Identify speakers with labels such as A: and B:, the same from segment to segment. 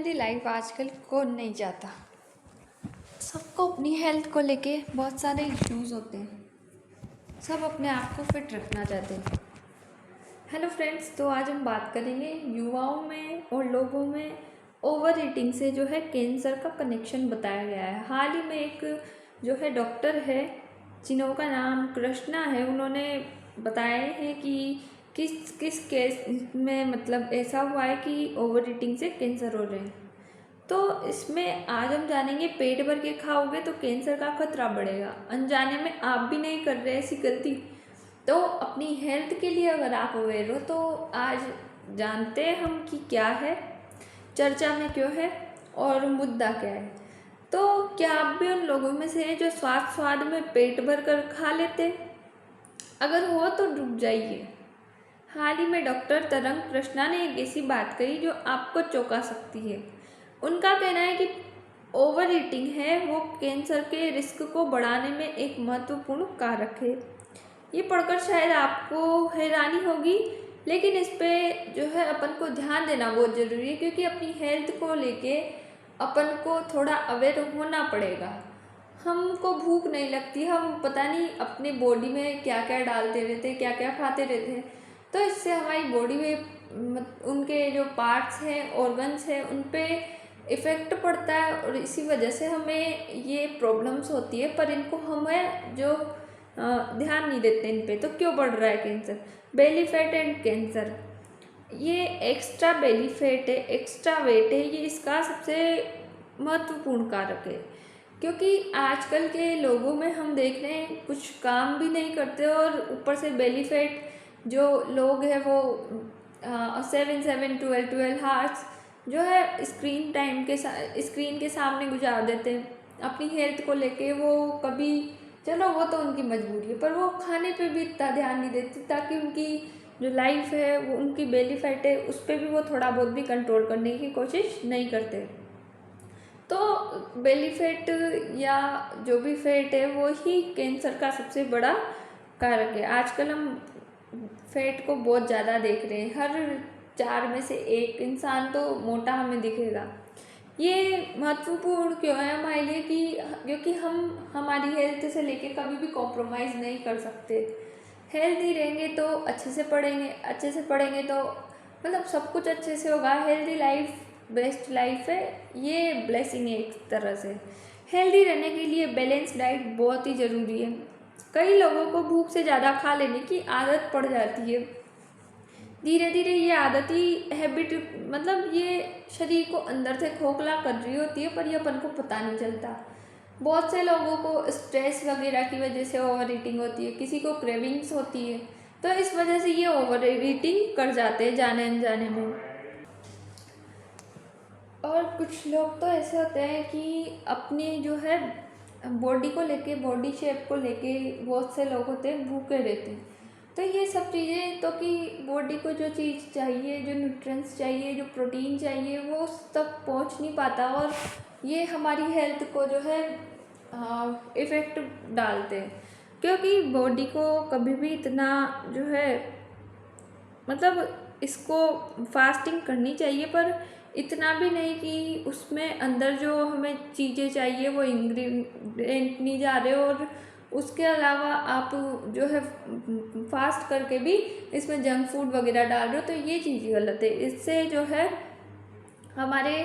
A: Unhealthy life आजकल कौन नहीं चाहता। सबको अपनी हेल्थ को लेके बहुत सारे इश्यूज होते हैं। सब अपने आप को फिट रखना चाहते हैं। हेलो फ्रेंड्स, तो आज हम बात करेंगे युवाओं में और लोगों में ओवर ईटिंग से जो है कैंसर का कनेक्शन बताया गया है। हाल ही में एक जो है डॉक्टर है जिनका नाम कृष्णा है, उन्होंने बताया है कि किस किस केस में मतलब ऐसा हुआ है कि ओवर ईटिंग से कैंसर हो रहे हैं। तो इसमें आज हम जानेंगे, पेट भर के खाओगे तो कैंसर का खतरा बढ़ेगा। अनजाने में आप भी नहीं कर रहे ऐसी गलती, तो अपनी हेल्थ के लिए अगर आप अवेयर हो तो आज जानते हैं हम कि क्या है, चर्चा में क्यों है और मुद्दा क्या है। तो क्या आप भी उन लोगों में से हैं जो स्वाद स्वाद में पेट भर कर खा लेते? अगर हो तो रुक जाइए। हाल ही में डॉक्टर तरंग कृष्णा ने एक ऐसी बात कही जो आपको चौंका सकती है। उनका कहना है कि ओवर ईटिंग है वो कैंसर के रिस्क को बढ़ाने में एक महत्वपूर्ण कारक है। ये पढ़कर शायद आपको हैरानी होगी, लेकिन इस पे जो है अपन को ध्यान देना बहुत ज़रूरी है, क्योंकि अपनी हेल्थ को लेके अपन को थोड़ा अवेयर होना पड़ेगा। हमको भूख नहीं लगती, हम पता नहीं अपने बॉडी में क्या क्या डालते रहते, क्या क्या खाते रहते हैं, तो इससे हमारी बॉडी में उनके जो पार्ट्स हैं, ऑर्गन्स हैं, उन पे इफ़ेक्ट पड़ता है और इसी वजह से हमें ये प्रॉब्लम्स होती है। पर इनको हमें जो ध्यान नहीं देते इन पे। तो क्यों बढ़ रहा है cancer? Belly fat and cancer, ये एक्स्ट्रा बेली फैट है, एक्स्ट्रा वेट है, ये इसका सबसे महत्वपूर्ण कारक है। क्योंकि आजकल के लोगों में हम देख रहे हैं कुछ काम भी नहीं करते और ऊपर से बेली फैट जो लोग हैं वो 7-7 12 हार्स जो है स्क्रीन के सामने गुजार देते हैं। अपनी हेल्थ को लेके वो कभी, चलो वो तो उनकी मजबूरी है, पर वो खाने पे भी इतना ध्यान नहीं देती ताकि उनकी जो लाइफ है वो, उनकी बेली फैट है, उस पर भी वो थोड़ा बहुत भी कंट्रोल करने की कोशिश नहीं करते। तो बेली फैट या जो भी फैट है वो ही कैंसर का सबसे बड़ा कारक है। आजकल हम फैट को बहुत ज़्यादा देख रहे हैं, हर 4 में से 1 इंसान तो मोटा हमें दिखेगा। ये महत्वपूर्ण क्यों है हमारे लिए? क्योंकि हम हमारी हेल्थ से लेके कभी भी कॉम्प्रोमाइज़ नहीं कर सकते। हेल्दी रहेंगे तो अच्छे से पढ़ेंगे तो मतलब सब कुछ अच्छे से होगा। हेल्दी लाइफ बेस्ट लाइफ है, ये ब्लेसिंग है एक तरह से। हेल्दी रहने के लिए बैलेंस डाइट बहुत ही ज़रूरी है। कई लोगों को भूख से ज़्यादा खा लेने की आदत पड़ जाती है। धीरे धीरे ये आदत ही हैबिट, मतलब ये शरीर को अंदर से खोखला कर रही होती है, पर ये अपन को पता नहीं चलता। बहुत से लोगों को स्ट्रेस वगैरह की वजह से ओवर ईटिंग होती है, किसी को क्रेविंग्स होती है, तो इस वजह से ये ओवर ईटिंग कर जाते हैं जाने अनजाने में। और कुछ लोग तो ऐसे होते हैं कि अपनी जो है बॉडी को लेके, बॉडी शेप को लेके बहुत से लोग होते हैं भूखे रहते हैं। तो ये सब चीज़ें तो कि बॉडी को जो चीज़ चाहिए, जो न्यूट्रिएंट्स चाहिए, जो प्रोटीन चाहिए, वो उस तक पहुंच नहीं पाता और ये हमारी हेल्थ को जो है इफ़ेक्ट डालते हैं। क्योंकि बॉडी को कभी भी इतना जो है, मतलब इसको फास्टिंग करनी चाहिए, पर इतना भी नहीं कि उसमें अंदर जो हमें चीज़ें चाहिए वो इंग्रेडिएंट नहीं जा रहे, और उसके अलावा आप जो है फास्ट करके भी इसमें जंक फूड वगैरह डाल रहे हो, तो ये चीज़ गलत है। इससे जो है हमारे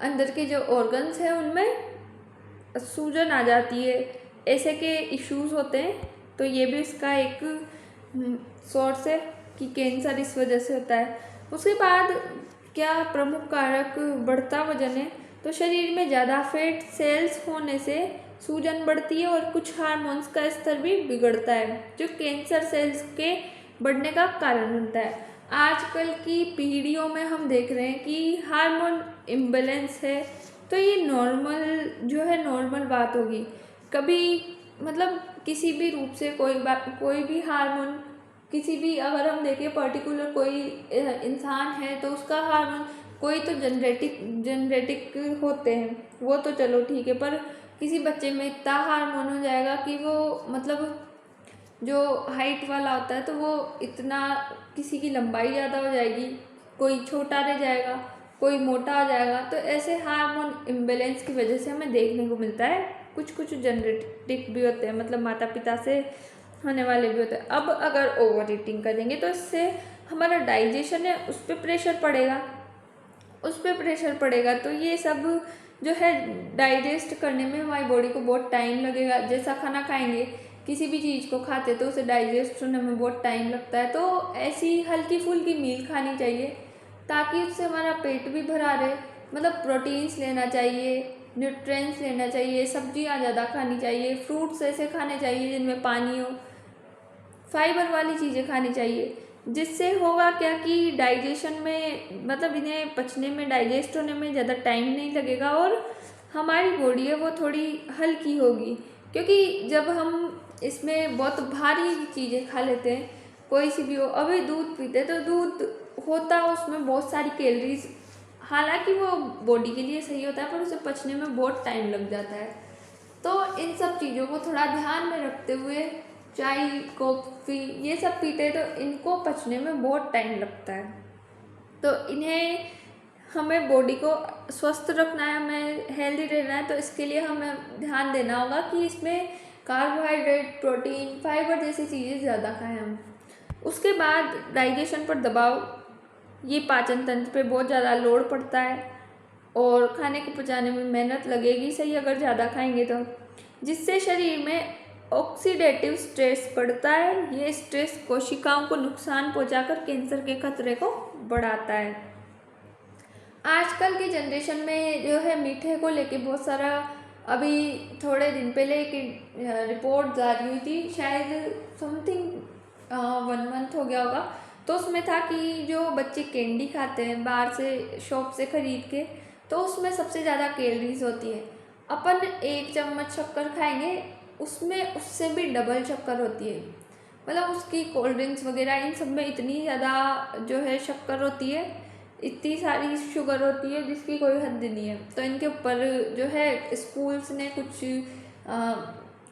A: अंदर के जो ऑर्गन्स हैं उनमें सूजन आ जाती है, ऐसे के इश्यूज होते हैं। तो ये भी इसका एक सोर्स है कि कैंसर इस वजह से होता है। उसके बाद क्या प्रमुख कारक? बढ़ता वजन है, तो शरीर में ज़्यादा फैट सेल्स होने से सूजन बढ़ती है और कुछ हार्मोन्स का स्तर भी बिगड़ता है, जो कैंसर सेल्स के बढ़ने का कारण बनता है। आजकल की पीढ़ियों में हम देख रहे हैं कि हार्मोन इम्बैलेंस है, तो ये नॉर्मल बात होगी। कभी मतलब किसी भी रूप से कोई भी हार्मोन, किसी भी, अगर हम देखें पर्टिकुलर कोई इंसान है तो उसका हार्मोन, कोई तो जेनेटिक होते हैं, वो तो चलो ठीक है, पर किसी बच्चे में इतना हार्मोन हो जाएगा कि वो मतलब जो हाइट वाला होता है तो वो इतना, किसी की लंबाई ज़्यादा हो जाएगी, कोई छोटा रह जाएगा। कोई मोटा हो जाएगा। तो ऐसे हार्मोन इम्बेलेंस की वजह से हमें देखने को मिलता है। कुछ कुछ जेनेटिक भी होते हैं, मतलब माता पिता से होने वाले भी होते हैं। अब अगर ओवर ईटिंग करेंगे तो इससे हमारा डाइजेशन है उस पर प्रेशर पड़ेगा, तो ये सब जो है डाइजेस्ट करने में हमारी बॉडी को बहुत टाइम लगेगा। जैसा खाना खाएंगे, किसी भी चीज़ को खाते तो उसे डाइजेस्ट होने में बहुत टाइम लगता है। तो ऐसी हल्की फुल्की मील खानी चाहिए ताकि उससे हमारा पेट भी भरा रहे। मतलब प्रोटीन्स लेना चाहिए, न्यूट्रिएंट्स लेना चाहिए, सब्जियां ज़्यादा खानी चाहिए, फ्रूट्स ऐसे खाने चाहिए जिनमें पानी हो, फाइबर वाली चीज़ें खानी चाहिए। जिससे होगा क्या कि डाइजेशन में, मतलब इन्हें पचने में, डाइजेस्ट होने में ज़्यादा टाइम नहीं लगेगा और हमारी बॉडी है वो थोड़ी हल्की होगी। क्योंकि जब हम इसमें बहुत भारी चीज़ें खा लेते हैं, कोई सी भी हो, अभी दूध पीते तो दूध होता उसमें बहुत सारी कैलोरीज, हालांकि वो बॉडी के लिए सही होता है पर उसे पचने में बहुत टाइम लग जाता है। तो इन सब चीज़ों को थोड़ा ध्यान में रखते हुए चाय कॉफ़ी ये सब पीते हैं तो इनको पचने में बहुत टाइम लगता है। तो इन्हें हमें बॉडी को स्वस्थ रखना है, हमें हेल्दी रहना है, तो इसके लिए हमें ध्यान देना होगा कि इसमें कार्बोहाइड्रेट, प्रोटीन, फाइबर जैसी चीज़ें ज़्यादा खाएं हम। उसके बाद डाइजेशन पर दबाव, ये पाचन तंत्र पे बहुत ज़्यादा लोड पड़ता है और खाने को पचाने में मेहनत लगेगी सही अगर ज़्यादा खाएंगे तो, जिससे शरीर में ऑक्सीडेटिव स्ट्रेस बढ़ता है। ये स्ट्रेस कोशिकाओं को नुकसान पहुंचाकर कैंसर के खतरे को बढ़ाता है। आजकल की जनरेशन में जो है मीठे को लेके बहुत सारा, अभी थोड़े दिन पहले एक रिपोर्ट जारी हुई थी, शायद समथिंग 1 मंथ हो गया होगा। तो उसमें था कि जो बच्चे कैंडी खाते हैं बाहर से शॉप से खरीद के, तो उसमें सबसे ज़्यादा कैलोरीज होती है। अपन 1 चम्मच शक्कर खाएंगे, उसमें उससे भी डबल शक्कर होती है। मतलब उसकी कोल्ड ड्रिंक्स वगैरह इन सब में इतनी ज़्यादा जो है शक्कर होती है, इतनी सारी शुगर होती है जिसकी कोई हद नहीं है। तो इनके ऊपर जो है स्कूल्स ने कुछ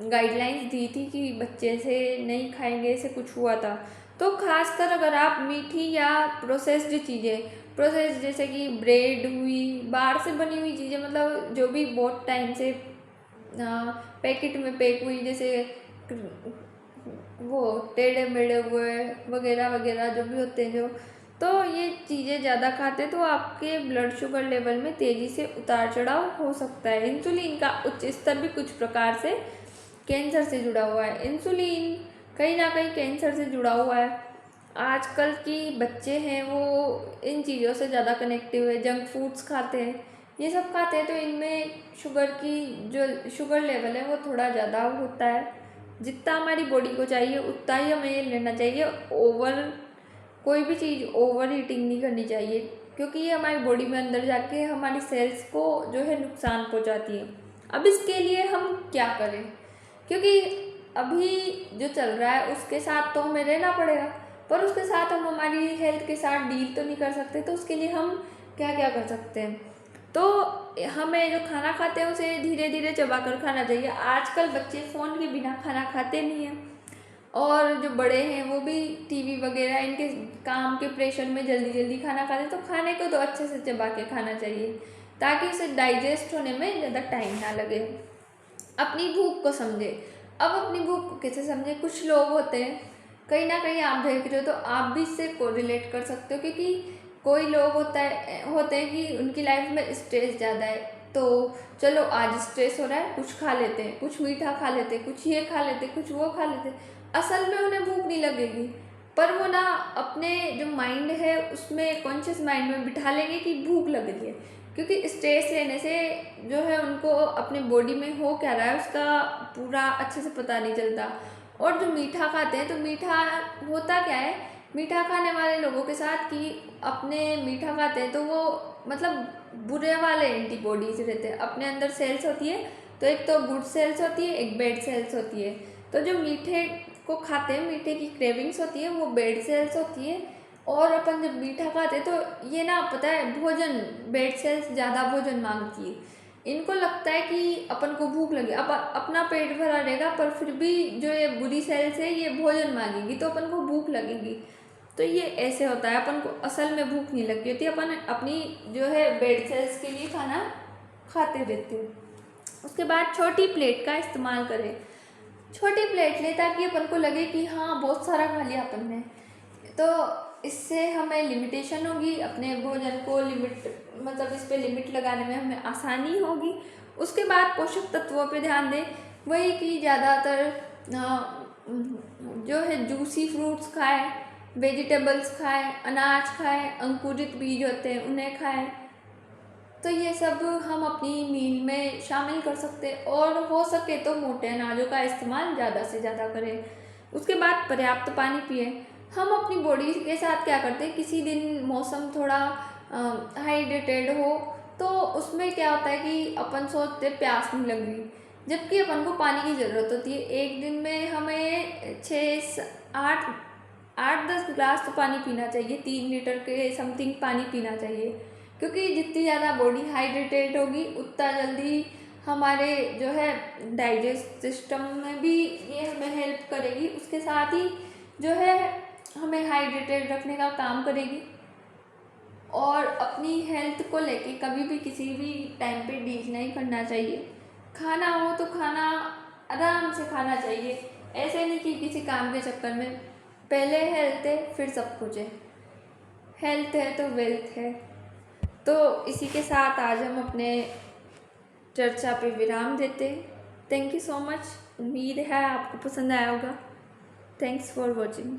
A: गाइडलाइंस दी थी कि बच्चे से नहीं खाएंगे, ऐसे कुछ हुआ था। तो खासकर अगर आप मीठी या प्रोसेस्ड चीज़ें, प्रोसेस जैसे कि ब्रेड हुई, बाहर से बनी हुई चीज़ें, मतलब जो भी बहुत टाइम से पैकेट में पैक हुई, जैसे वो टेढ़े मेढ़े हुए वगैरह वगैरह जो भी होते हैं जो, तो ये चीज़ें ज़्यादा खाते तो आपके ब्लड शुगर लेवल में तेज़ी से उतार चढ़ाव हो सकता है। इंसुलिन का उच्च स्तर भी कुछ प्रकार से कैंसर से जुड़ा हुआ है। इंसुलिन कहीं ना कहीं कैंसर से जुड़ा हुआ है। आजकल की बच्चे हैं वो इन चीज़ों से ज़्यादा कनेक्टिव है, जंक फूड्स खाते हैं, ये सब खाते हैं, तो इनमें शुगर की जो शुगर लेवल है वो थोड़ा ज़्यादा होता है। जितना हमारी बॉडी को चाहिए उतना ही हमें लेना चाहिए। ओवर कोई भी चीज़ ओवर ईटिंग नहीं करनी चाहिए, क्योंकि ये हमारी बॉडी में अंदर जाके हमारी सेल्स को जो है नुकसान पहुंचाती है। अब इसके लिए हम क्या करें, क्योंकि अभी जो चल रहा है उसके साथ तो हमें रहना पड़ेगा, पर उसके साथ हम हमारी हेल्थ के साथ डील तो नहीं कर सकते। तो उसके लिए हम क्या क्या कर सकते हैं, तो हमें जो खाना खाते हैं उसे धीरे धीरे चबा कर खाना चाहिए। आजकल बच्चे फ़ोन के बिना खाना खाते नहीं हैं, और जो बड़े हैं वो भी टीवी वगैरह इनके काम के प्रेशर में जल्दी जल्दी खाना खाते हैं। तो खाने को तो अच्छे से चबा के खाना चाहिए ताकि उसे डाइजेस्ट होने में ज़्यादा टाइम ना लगे। अपनी भूख को समझे। अब अपनी भूख को कैसे समझे, कुछ लोग होते हैं, कहीं ना कहीं आप देख रहे हो तो आप भी इससे कोरिलेट कर सकते हो, क्योंकि कोई लोग होते हैं कि उनकी लाइफ में स्ट्रेस ज़्यादा है, तो चलो आज स्ट्रेस हो रहा है कुछ खा लेते हैं, कुछ मीठा खा लेते हैं, कुछ ये खा लेते हैं, कुछ वो खा लेते हैं। असल में उन्हें भूख नहीं लगेगी, पर वो ना अपने जो माइंड है उसमें, कॉन्शियस माइंड में बिठा लेंगे कि भूख लग रही है, क्योंकि स्ट्रेस लेने से जो है उनको अपने बॉडी में हो क्या रहा है उसका पूरा अच्छे से पता नहीं चलता। और जो मीठा खाते हैं, तो मीठा होता क्या है, मीठा खाने वाले लोगों के साथ कि अपने मीठा खाते हैं तो वो मतलब बुरे वाले एंटीबॉडीज रहते हैं, अपने अंदर सेल्स होती है, तो एक तो गुड सेल्स होती है, एक बैड सेल्स होती है। तो जो मीठे को खाते हैं, मीठे की क्रेविंग्स होती है, वो बैड सेल्स होती है। और अपन जब मीठा खाते हैं तो ये ना पता है भोजन, बैड सेल्स ज़्यादा भोजन मांगती है। इनको लगता है कि अपन को भूख लगी, अब अपना पेट भरा रहेगा, पर फिर भी जो ये बुरी सेल्स है ये भोजन मांगेगी तो अपन को भूख लगेगी। तो ये ऐसे होता है, अपन को असल में भूख नहीं लगी होती, अपन अपनी जो है बेड सेल्स के लिए खाना खाते रहते हैं। उसके बाद छोटी प्लेट का इस्तेमाल करें। छोटी प्लेट ले ताकि अपन को लगे कि हाँ बहुत सारा खा लिया अपन ने, तो इससे हमें लिमिटेशन होगी, अपने भोजन को मतलब इस पे लिमिट लगाने में हमें आसानी होगी। उसके बाद पोषक तत्वों पे ध्यान दें, वही कि ज़्यादातर जो है जूसी फ्रूट्स खाएं, वेजिटेबल्स खाएं, अनाज खाएं, अंकुरित बीज होते हैं उन्हें खाएं। तो ये सब हम अपनी मील में शामिल कर सकते हैं, और हो सके तो मोटे अनाजों का इस्तेमाल ज़्यादा से ज़्यादा करें। उसके बाद पर्याप्त पानी पिए। हम अपनी बॉडी के साथ क्या करते हैं, किसी दिन मौसम थोड़ा हाइड्रेटेड हो तो उसमें क्या होता है कि अपन सोचते प्यास नहीं लग रही, जबकि अपन को पानी की ज़रूरत होती है। एक दिन में हमें 8-10 गिलास तो पानी पीना चाहिए, 3 लीटर के समथिंग पानी पीना चाहिए, क्योंकि जितनी ज़्यादा बॉडी हाइड्रेटेड होगी उतना जल्दी हमारे जो है डाइजेस्ट सिस्टम में भी ये हमें हेल्प करेगी। उसके साथ ही जो है हमें हाइड्रेटेड रखने का काम करेगी। और अपनी हेल्थ को लेके कभी भी किसी भी टाइम पे डील नहीं करना चाहिए। खाना हो तो खाना आराम से खाना चाहिए, ऐसे नहीं कि किसी काम के चक्कर में। पहले हेल्थ है फिर सब कुछ है, हेल्थ है तो वेल्थ है। तो इसी के साथ आज हम अपने चर्चा पे विराम देते हैं। Thank you so much. उम्मीद है आपको पसंद आया होगा। Thanks for watching.